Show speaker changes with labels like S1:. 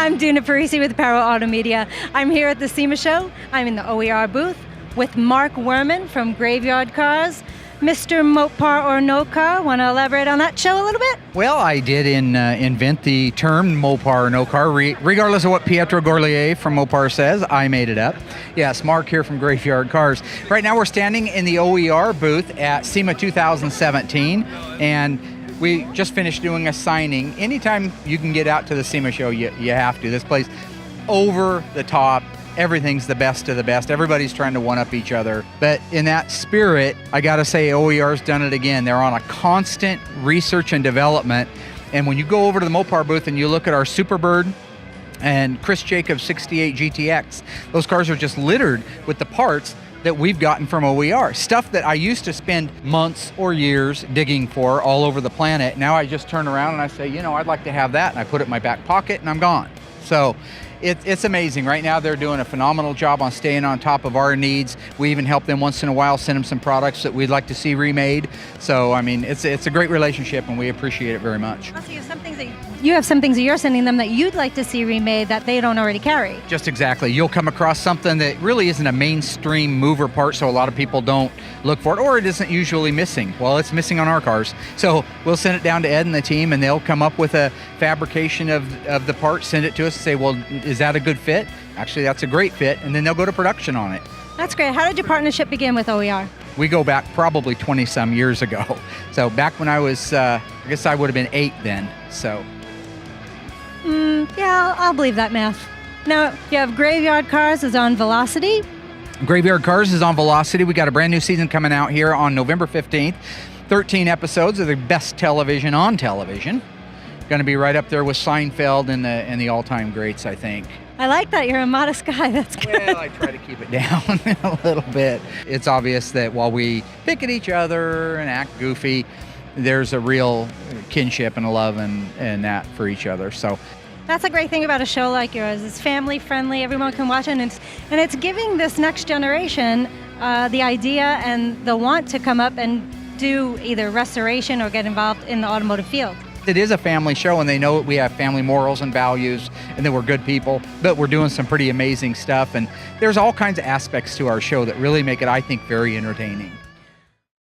S1: I'm Duna Parisi with Apparel Auto Media. I'm here at the SEMA Show. I'm in the OER booth with Mark Worman from Graveyard Carz. Mr. Mopar or No Car, want to elaborate on that show a little bit?
S2: Well, I did invent the term Mopar or No Car, regardless of what Pietro Gorlier from Mopar says. I made it up. Yes, Mark here from Graveyard Carz. Right now we're standing in the OER booth at SEMA 2017, and we just finished doing a signing. Anytime you can get out to the SEMA show, you have to. This place, over the top, everything's the best of the best. Everybody's trying to one-up each other. But in that spirit, I gotta say OER's done it again. They're on a constant research and development. And when you go over to the Mopar booth and you look at our Superbird and Chris Jacobs 68 GTX, those cars are just littered with the parts that we've gotten from OER. Stuff that I used to spend months or years digging for all over the planet. Now I just turn around and I say, you know, I'd like to have that, and I put it in my back pocket and I'm gone. So it's amazing. Right now they're doing a phenomenal job on staying on top of our needs. We even help them once in a while, send them some products that we'd like to see remade. So I mean, it's a great relationship and we appreciate it very much.
S1: Also, you have some things that you're sending them that you'd like to see remade that they don't already carry.
S2: Just exactly. You'll come across something that really isn't a mainstream mover part, so a lot of people don't look for it, or it isn't usually missing. Well, it's missing on our cars. So we'll send it down to Ed and the team, and they'll come up with a fabrication of the part, send it to us, and say, well, is that a good fit? Actually, that's a great fit, and then they'll go to production on it.
S1: That's great. How did your partnership begin with OER?
S2: We go back probably 20-some years ago. So back when I was, I guess I would have been 8 then, so.
S1: Yeah, I'll believe that math. Now, you have Graveyard Carz is on Velocity.
S2: Graveyard Carz is on Velocity. We got a brand new season coming out here on November 15th. 13 episodes of the best television on television. Going to be right up there with Seinfeld and the all-time greats, I think.
S1: I like that. You're a modest guy. That's good.
S2: Well, I try to keep it down a little bit. It's obvious that while we pick at each other and act goofy, there's a real kinship and a love and that for each other. So
S1: that's a great thing about a show like yours. It's family friendly. Everyone can watch it, and it's giving this next generation the idea and the want to come up and do either restoration or get involved in the automotive field.
S2: It is a family show, and they know we have family morals and values and that we're good people, but we're doing some pretty amazing stuff, and there's all kinds of aspects to our show that really make it, I think, very entertaining.